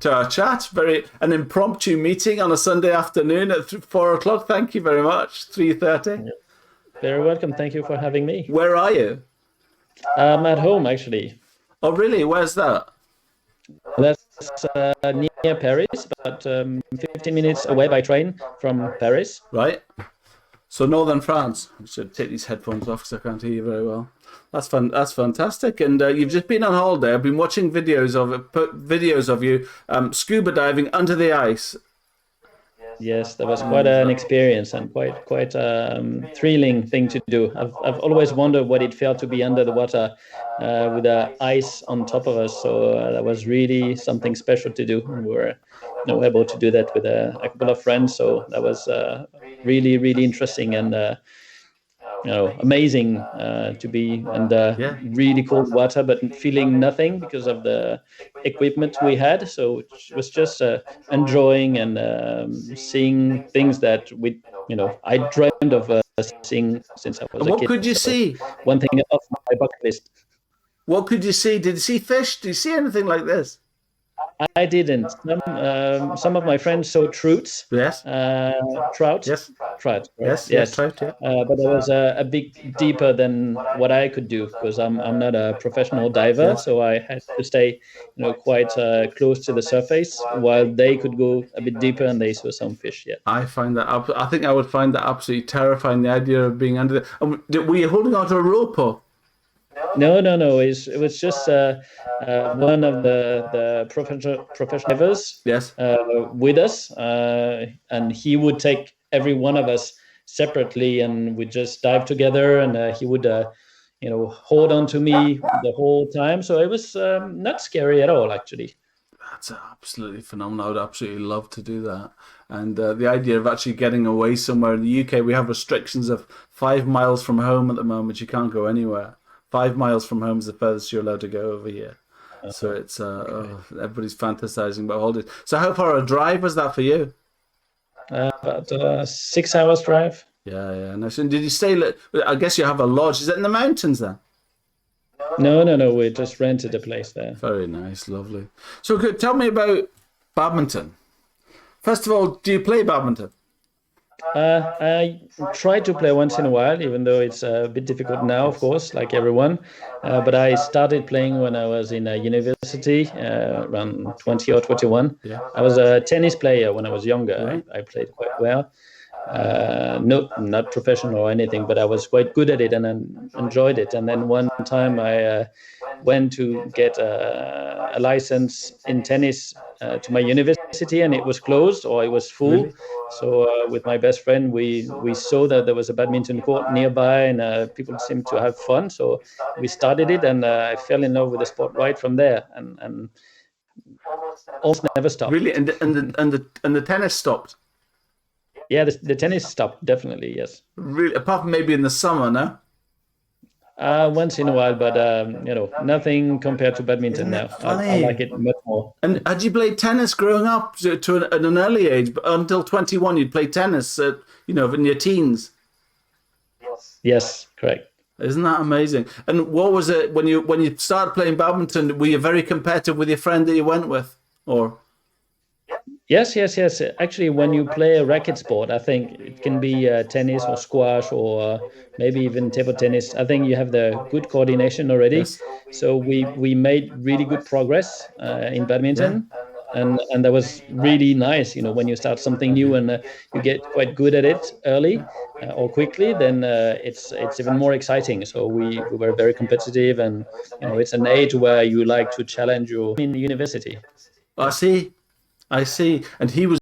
to our chat. An impromptu meeting on a Sunday afternoon at 4 o'clock. Thank you very much. 3:30. Very welcome. Thank you for having me. Where are you? I'm at home, actually. Oh, really? Where's that? That's near Paris, about 15 minutes away by train from Paris. Right. So northern France. I should take these headphones off because I can't hear you very well. That's fun. That's fantastic. And you've just been on holiday. I've been watching videos of you scuba diving under the ice. Yes, that was quite an experience and quite thrilling thing to do. I've always wondered what it felt to be under the water with the ice on top of us. So that was really something special to do. And we were able to do that with a couple of friends. So that was really, really interesting and amazing to be under really cold water, but feeling nothing because of the equipment we had. So it was just enjoying and seeing things that I dreamed of seeing since I was a kid. What could you see? One thing off my bucket list. What could you see? Did you see fish? Did you see anything like this? I didn't. Some of my friends saw trouts. Yes. Trout. Yes. Trout. Right? Yes. Trout. Yeah. But it was a bit deeper than what I could do because I'm not a professional diver, so I had to stay, quite close to the surface while they could go a bit deeper and they saw some fish. Yeah. I think I would find that absolutely terrifying. The idea of being under the. Were you holding onto a rope or? No. It was just one of the professional divers with us, and he would take every one of us separately, and we'd just dive together, and he would, hold on to me the whole time. So it was not scary at all, actually. That's absolutely phenomenal. I would absolutely love to do that. And the idea of actually getting away somewhere in the UK, we have restrictions of 5 miles from home at the moment. You can't go anywhere. 5 miles from home is the furthest you're allowed to go over here. So it's everybody's fantasizing about holidays. So how far a drive was that for you? About 6 hours drive. Yeah. Nice. And did you stay? I guess you have a lodge. Is it in the mountains then? No. We just rented a place there. Very nice, lovely. So tell me about badminton. First of all, do you play badminton? I try to play once in a while, even though it's a bit difficult now, of course, like everyone. But I started playing when I was in university, around 20 or 21. Yeah. I was a tennis player when I was younger. Right. I played quite well. Not professional or anything, but I was quite good at it and I enjoyed it. And then one time I went to get a license in tennis to my university, and it was closed or it was full. Really? So with my best friend, we saw that there was a badminton court nearby, and people seemed to have fun. So we started it, and I fell in love with the sport right from there, and almost never stopped. Really, and the tennis stopped. Yeah, the tennis stopped, definitely, yes. Really, apart from maybe in the summer, no? Once in a while, but nothing compared to badminton now. I like it much more. And had you played tennis growing up at an early age? But until 21, you'd play tennis, in your teens? Yes, correct. Isn't that amazing? And what was it when you started playing badminton? Were you very competitive with your friend that you went with, or? Yes. Actually, when you play a racket sport, I think it can be tennis or squash or maybe even table tennis. I think you have the good coordination already. Yes. So we made really good progress in badminton. Yeah. And that was really nice. When you start something new and you get quite good at it early or quickly, then it's even more exciting. So we were very competitive, and it's an age where you like to challenge you in university. I see. And he was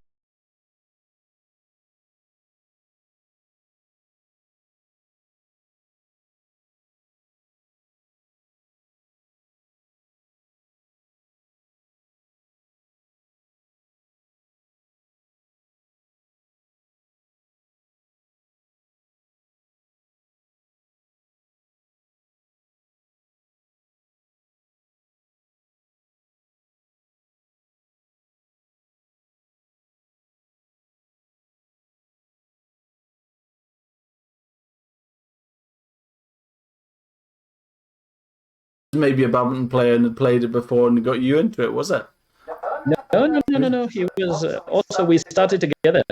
maybe a badminton player and had played it before and got you into it, was it? No. He was also, we started together.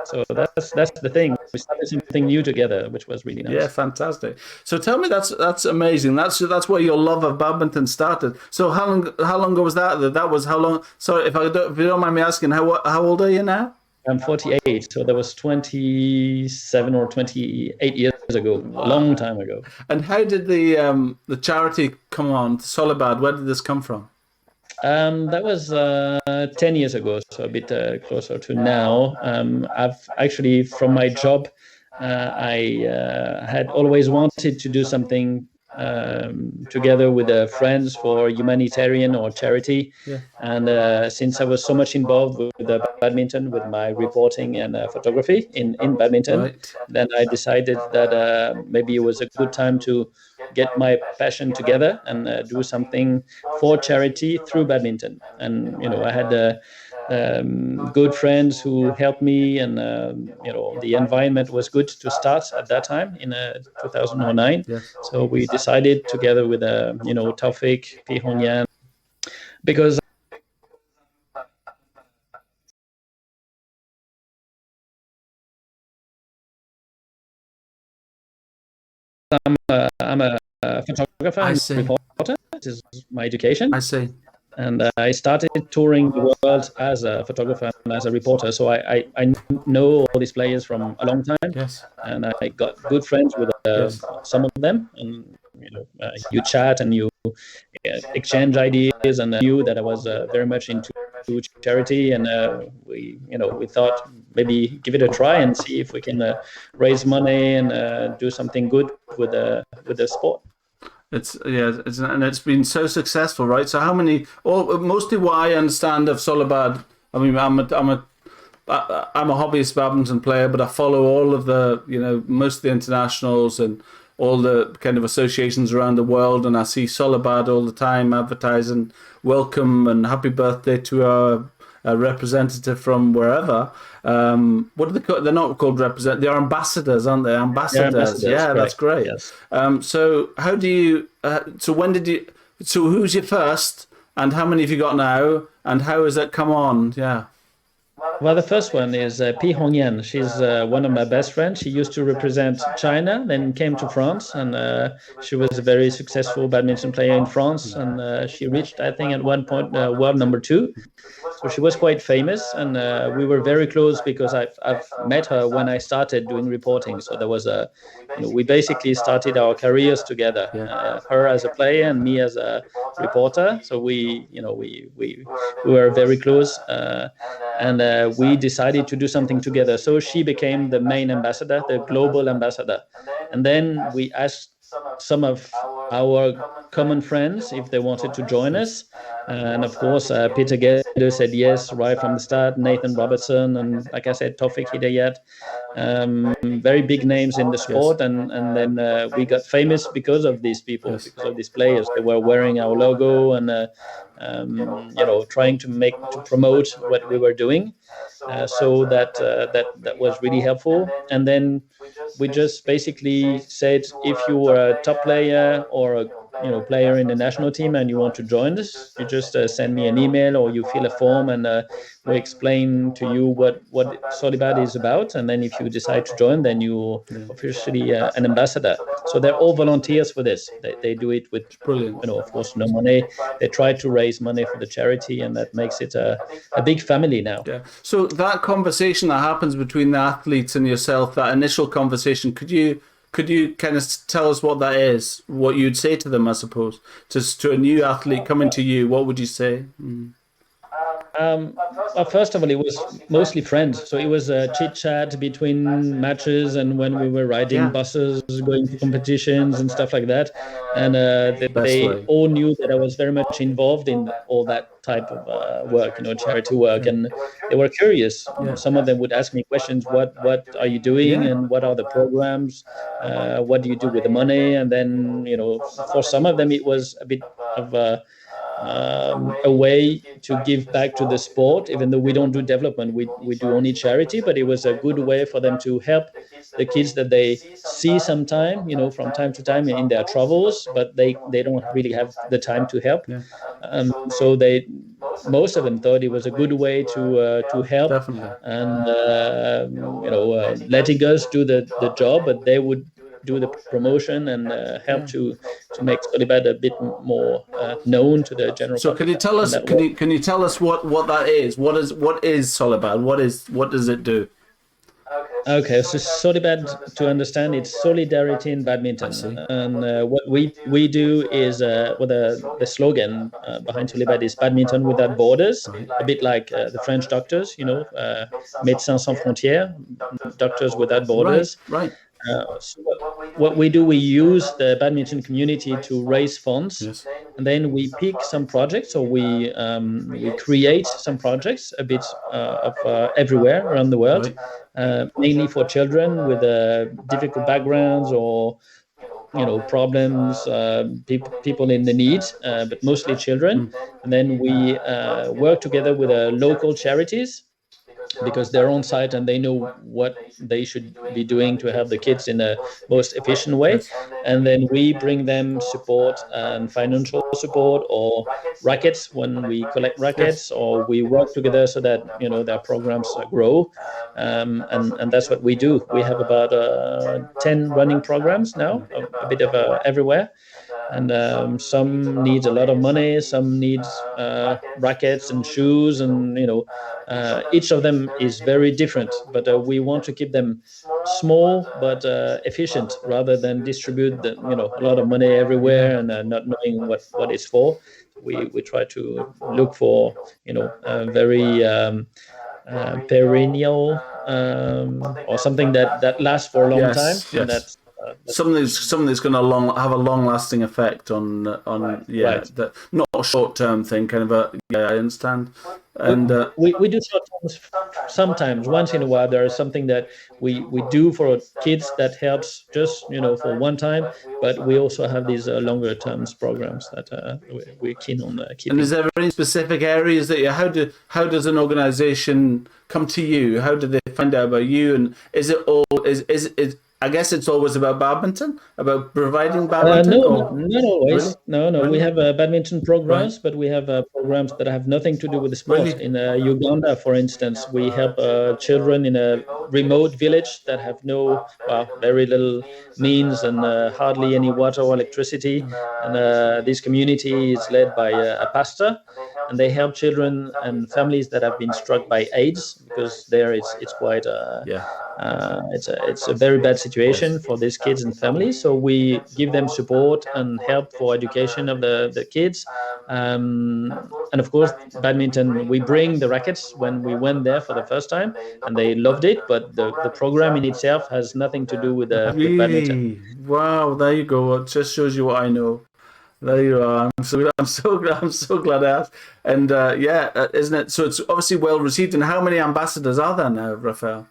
So that's the thing. We started something new together, which was really nice. Yeah, fantastic. So tell me, that's amazing. That's where your love of badminton started. So how long ago was that? That was how long? Sorry, if you don't mind me asking, how old are you now? I'm 48, so that was 27 or 28 years ago, a long time ago. And how did the charity come on, Solibad? Where did this come from? That was 10 years ago, so a bit closer to now. I've actually, from my job, I had always wanted to do something together with friends for humanitarian or charity. Yeah. And since I was so much involved with the badminton, with my reporting and photography in badminton, Right. then I decided that maybe it was a good time to get my passion together and do something for charity through badminton. And I had good friends who helped me, and the environment was good to start at that time in 2009. Yes. So we decided together with Taufik Pihonyan, because I'm a photographer and reporter. This is my education. I see. And I started touring the world as a photographer and as a reporter. So I know all these players from a long time. Yes. And I got good friends with some of them. And you chat and you exchange ideas, and knew that I was very much into charity. And we thought maybe give it a try and see if we can raise money and do something good with the sport. It's been so successful, right? So how many? Mostly what I understand of Solibad. I mean, I'm a hobbyist badminton player, but I follow all of the most of the internationals and all the kind of associations around the world, and I see Solibad all the time advertising welcome and happy birthday to a representative from wherever. What are they called? They're not called represent. They're ambassadors, aren't they? Ambassadors. Yeah, correct. That's great. Yes. So how do you? So when did you? So who's your first? And how many have you got now? And how has that come on? Yeah. Well, the first one is Pi Hongyan. She's one of my best friends. She used to represent China, then came to France, and she was a very successful badminton player in France. And she reached, I think, at one point world number 2. So she was quite famous, and we were very close because I've met her when I started doing reporting. So there was we basically started our careers together. Her as a player and me as a reporter. So we were very close. And we decided to do something together. So she became the main ambassador, the global ambassador. And then we asked some of our common friends if they wanted to join us. And of course, Peter Gedde said yes right from the start, Nathan Robertson, and like I said, Taufik Hidayat, very big names in the sport. And then we got famous because of these people, because of these players. They were wearing our logo and trying to promote what we were doing. So that was really helpful. And then we just basically said, if you were a top player or a player in the national team and you want to join us, you just send me an email or you fill a form, and we explain to you what Solibad is about. And then if you decide to join, then you're officially an ambassador. So they're all volunteers for this. They do it with, of course, no money. They try to raise money for the charity, and that makes it a big family now. Yeah. So that conversation that happens between the athletes and yourself, that initial conversation, could you kind of tell us what that is? What you'd say to them, I suppose, to a new athlete coming to you, what would you say? Well, first of all, it was mostly friends. So it was a chit chat between matches and when we were riding buses, going to competitions and stuff like that. And they all knew that I was very much involved in all that type of work, charity work. And they were curious. Some of them would ask me questions. What are you doing? And what are the programs? What do you do with the money? And then, for some of them, it was a bit of a way to give back to the sport, even though we don't do development, we do only charity. But it was a good way for them to help the kids that they see sometime, from time to time in their travels, but they don't really have the time to help. So most of them thought it was a good way to help Definitely. and letting us do the job, but they would do the promotion and help to make Solibad a bit more known to the general So public. can you tell us? And that Can you tell us what that is? What is Solibad? What does it do? Okay, so Solibad, to understand, it's solidarity in badminton. see. And what we do is, the slogan behind Solibad is badminton without borders, a bit like the French doctors, Médecins Sans Frontières, doctors without borders. Right. So what we do, we use the badminton community to raise funds, Yes. and then we pick some projects, or we create some projects a bit of everywhere around the world, mainly for children with difficult backgrounds or problems, people in the need, but mostly children. And then we work together with local charities, because they're on site and they know what they should be doing to help the kids in the most efficient way. Yes. And then we bring them support and financial support, or rackets when we collect rackets, or we work together so that their programs grow. And that's what we do. We have about 10 running programs now, a bit of everywhere. And some needs a lot of money, some needs rackets and shoes, and each of them is very different, but we want to keep them small but efficient, rather than distribute a lot of money everywhere and not knowing what it's for. We try to look for very perennial, or something that lasts for a long time. Yes. And that's something that's going to have a long-lasting effect on Right. that, not a short-term thing, kind of a I understand. And we do short terms sometimes. Once in a while, there is something that we do for kids that helps just for one time. But we also have these longer terms programs that we're keen on keeping. And is there any specific areas that how does an organization come to you? How do they find out about you? And is it all is I guess it's always about badminton, about providing badminton. Not always. Really? No. Really? We have badminton programs, but we have programs that have nothing to do with the sport. Really? In Uganda, for instance, we help children in a remote village that have very little means and hardly any water or electricity. And this community is led by a pastor, and they help children and families that have been struck by AIDS, because there it's quite it's a very bad situation for these kids and families. So we give them support and help for education of the kids. And of course, badminton, we bring the rackets when we went there for the first time, and they loved it. But the program in itself has nothing to do with Really? badminton. Wow, there you go. It just shows you what I know. There you are. I'm so glad I asked. And isn't it? So it's obviously well received. And how many ambassadors are there now, Raphael?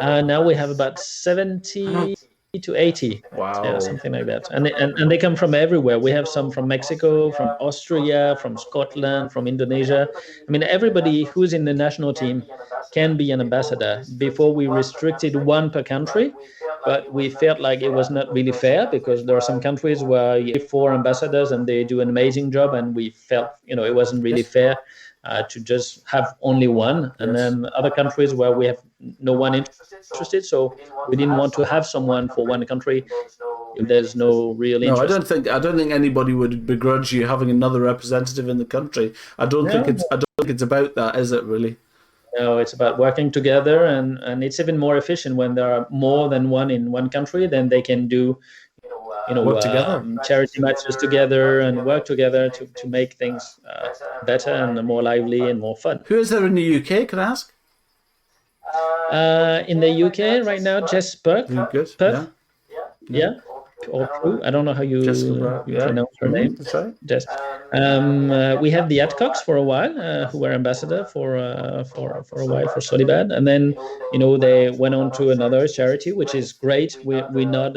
Now we have about 70 to 80. Wow. Yeah, something like that. And they come from everywhere. We have some from Mexico, from Austria, from Scotland, from Indonesia. I mean, everybody who's in the national team can be an ambassador. Before, we restricted one per country, but we felt like it was not really fair, because there are some countries where you have 4 ambassadors and they do an amazing job, and we felt it wasn't really fair to just have only one. And then other countries where we have no one interested, so we didn't want to have someone for one country if there's no real interest. No, I don't think anybody would begrudge you having another representative in the country. I don't think it's about that, is it really? No, it's about working together, and it's even more efficient when there are more than one in one country. Then they can do work together, charity matches together, and work together to make things better and more lively and more fun. Who is there in the UK, can I ask? In the UK right now, Jess Perth. Good. Yeah. Or Prue. I don't know how you pronounce her name. That's right. Jess. We have the Adcocks for a while, who were ambassador for a while for Solibad, and then they went on to another charity, which is great. We're not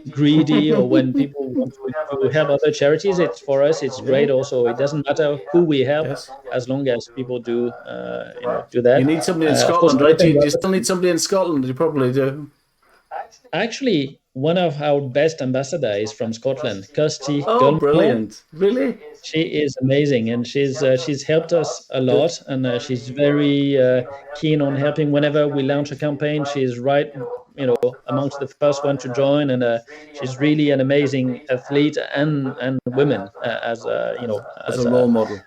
greedy, or when people want to help other charities, it's for us. It's great. Also, it doesn't matter who we help, as long as people do do that. You need somebody in Scotland, right? You still need somebody in Scotland. You probably do. Actually, one of our best ambassadors is from Scotland, Kirsty Oh, Gilmore. brilliant! Really? She is amazing, and she's helped us a Good. lot, and she's very keen on helping whenever we launch a campaign. She's right, amongst the first one to join, and she's really an amazing athlete and women as As a as role model.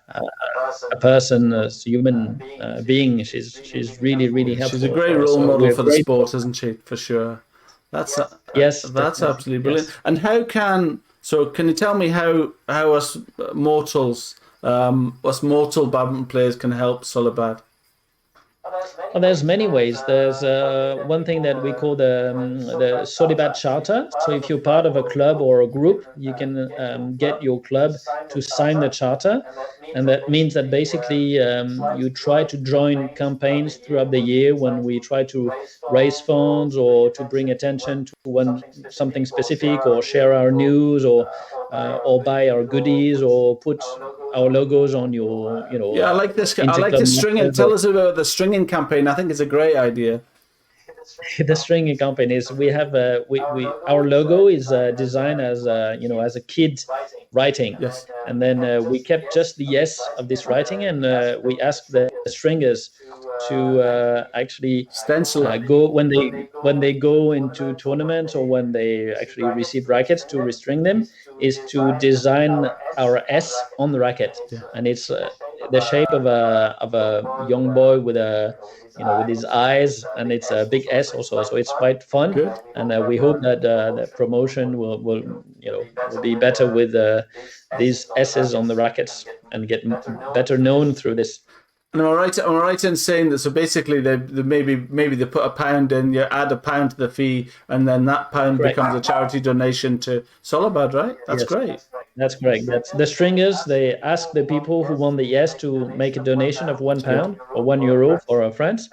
a person, as a human being. She's really really She's a helpful great for us. role So model we're for the grateful. sport, isn't she? For sure. Yes, That's definitely. absolutely brilliant. Yes. And can you tell me how us mortals, us mortal badminton players can help Solibad? Well, there's many ways. There's one thing that we call the Solibad Charter. So if you're part of a club or a group, you can get your club to sign the charter, and that means that basically you try to join campaigns throughout the year when we try to raise funds or to bring attention to something specific, or share our news, or buy our goodies, or put our logos on your Yeah, I like this. I like interclub the stringing. matches. Tell us about the stringing campaign. I think it's a great idea. The stringing companies, we have we our logo is designed as as a kid writing, Yes. and then we kept just the S of this writing, and we asked the stringers to actually Stencil it. go when they go into tournaments, or when they actually receive rackets to restring them, is to design our S on the racket, and it's the shape of a young boy with a with his eyes, and it's a big S also, so it's quite fun. Good. And we hope that the promotion will be better with these S's on the rackets, and get better known through this. And am I right in saying that? So basically, they maybe they put a pound in, you add a pound to the fee, and then that pound Correct. becomes a charity donation to Solibad, right? That's Yes. great. That's correct. That's the stringers. They ask the people who won the yes to make a donation of £1 or €1 for our friends,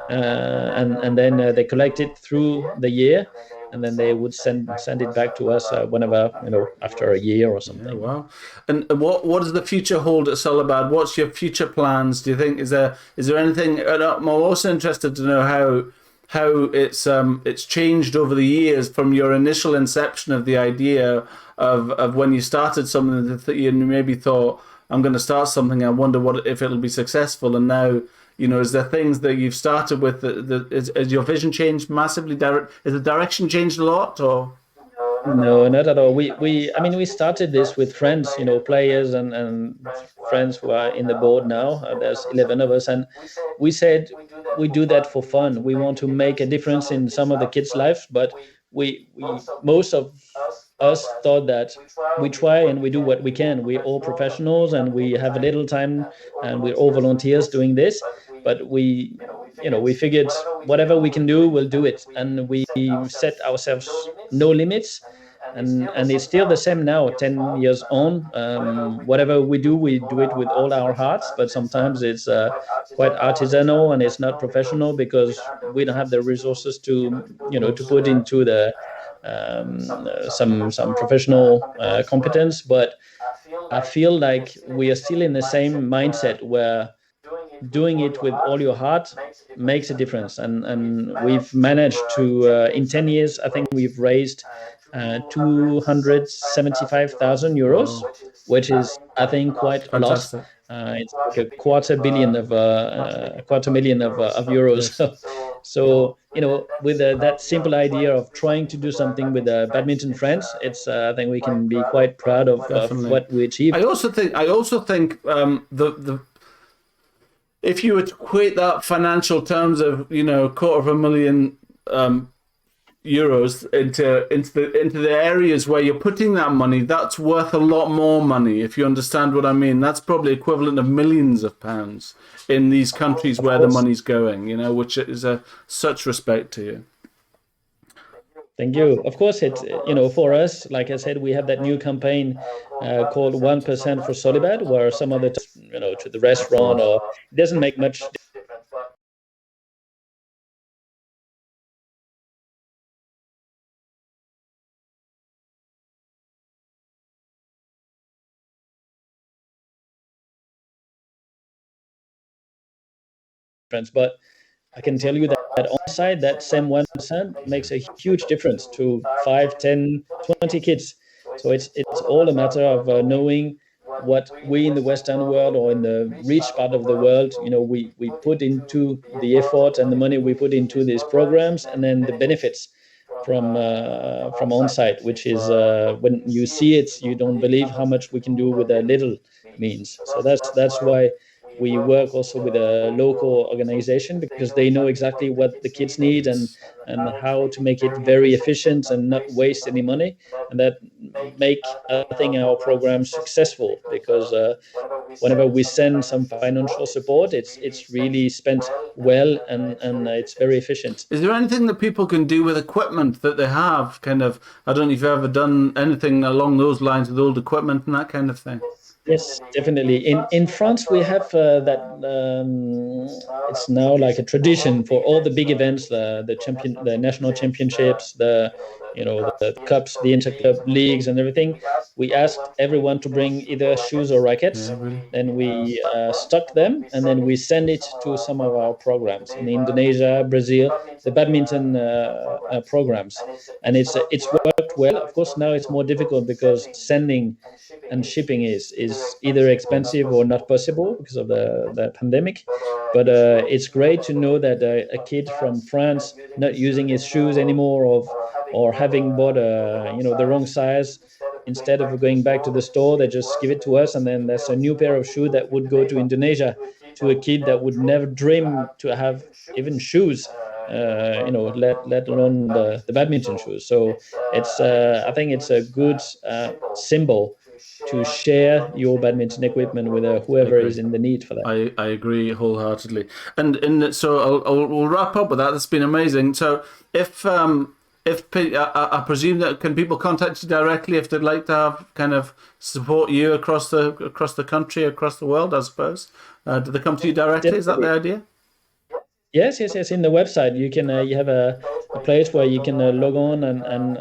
and then they collect it through the year, and then they would send it back to us whenever, after a year or Yeah, something. wow. And what does the future hold at Solibad? What's your future plans? Do you think is there anything? I'm also interested to know how it's changed over the years from your initial inception of the idea of when you started something that you maybe thought, I'm going to start something, I wonder if it'll be successful, and now, is there things that you've started with has your vision changed massively? Is the direction changed a lot, or? No, not at all. I mean, we started this with friends, players and friends who are in the board now. There's 11 of us, and we said we do that for fun. We want to make a difference in some of the kids' lives, but we most of us thought that we try and we do what we can. We're all professionals, and we have a little time, and we're all volunteers doing this. But we figured whatever we can do, we'll do it, and we set ourselves no limits. And it's still the same now, 10 years on. Whatever we do it with all our hearts, but sometimes it's quite artisanal, and it's not professional, because we don't have the resources to put into the some professional competence. But I feel like we are still in the same mindset, where doing it with all your heart makes a difference. And we've managed to, in 10 years, I think we've raised €275,000, which is, I think, quite a lot. Fantastic. It's like a quarter million of euros. Yes. So, with that simple idea of trying to do something with badminton friends, it's I think we can be quite proud of Definitely. what we achieved. I also think the if you were to equate that financial terms of €250,000 euros into the areas where you're putting that money, that's worth a lot more money, if you understand what I mean. That's probably equivalent of millions of pounds in these countries where the money's going, which is such respect to you. Thank you. Of course, it for us, like I said, we have that new campaign called 1% for Solibad, where some other to the restaurant, or it doesn't make much difference. But I can tell you that on site, that same 1% makes a huge difference to 5, 10, 20 kids. So it's all a matter of knowing what we in the Western world or in the rich part of the world, we put into the effort and the money we put into these programs, and then the benefits from on site, which is when you see it, you don't believe how much we can do with a little means. So that's why we work also with a local organization, because they know exactly what the kids need, and how to make it very efficient and not waste any money, and that make, I think, our program successful, because whenever we send some financial support, it's really spent well, and it's very efficient. Is there anything that people can do with equipment that they have? Kind of, I don't know if you've ever done anything along those lines with old equipment and that kind of thing. Yes, definitely. In France, we have that. It's now like a tradition for all the big events, the national championships, the cups, the interclub leagues, and everything. We asked everyone to bring either shoes or rackets. Yeah, really. Then we stock them, and then we send it to some of our programs in Indonesia, Brazil, the badminton programs, and it's worked well. Of course, now it's more difficult because sending and shipping is either expensive or not possible because of the pandemic. But it's great to know that a kid from France not using his shoes anymore, or having bought the wrong size, instead of going back to the store, they just give it to us, and then there's a new pair of shoes that would go to Indonesia, to a kid that would never dream to have even shoes, let alone the badminton shoes. So it's I think it's a good symbol to share your badminton equipment with whoever is in the need for that. I agree wholeheartedly. And so we'll wrap up with that. That's been amazing. So if I presume that, can people contact you directly if they'd like to have kind of support you across the country, across the world, I suppose? Do they come to you directly? Is that the idea? Yes. In the website, you can you have a place where you can log on and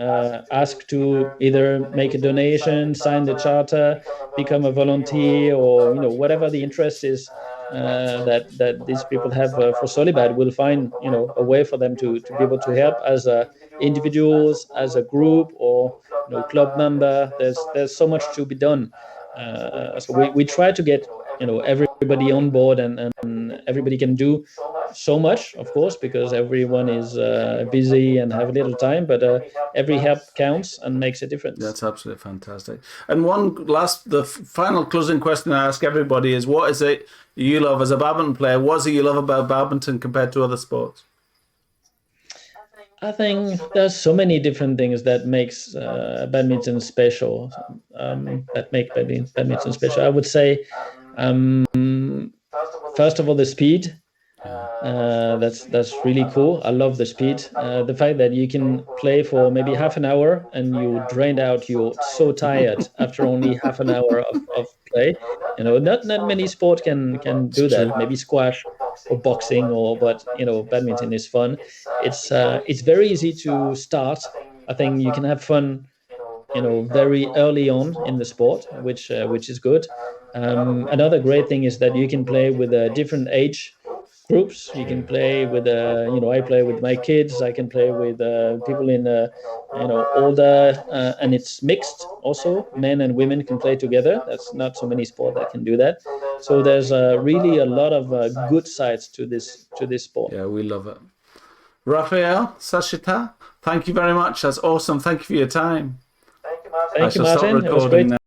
ask to either make a donation, sign the charter, become a volunteer, or whatever the interest is that these people have for Solibad. We'll find a way for them to be able to help as individuals, as a group, or club member. There's so much to be done. So we try to get everybody on board, and everybody can do so much, of course, because everyone is busy and have little time, but every help counts and makes a difference. That's absolutely fantastic. And the final closing question I ask everybody is, what is it you love as a badminton player? What is it you love about badminton compared to other sports? I think there's so many different things that makes badminton special. That make badminton special. I would say, first of all, the speed. That's really cool. I love the speed. The fact that you can play for maybe half an hour and you drained out, you're so tired after only half an hour of play. Not many sport can do that. Maybe squash or boxing, but badminton is fun. It's very easy to start. I think you can have fun very early on in the sport, which is good. Another great thing is that you can play with different age groups. You can play with I play with my kids. I can play with people in older, and it's mixed also. Men and women can play together. That's not so many sports that can do that. So there's really a lot of good sides to this sport. Yeah, we love it. Raphael, Sachetat, thank you very much. That's awesome. Thank you for your time. Thank you, Martin. It was great.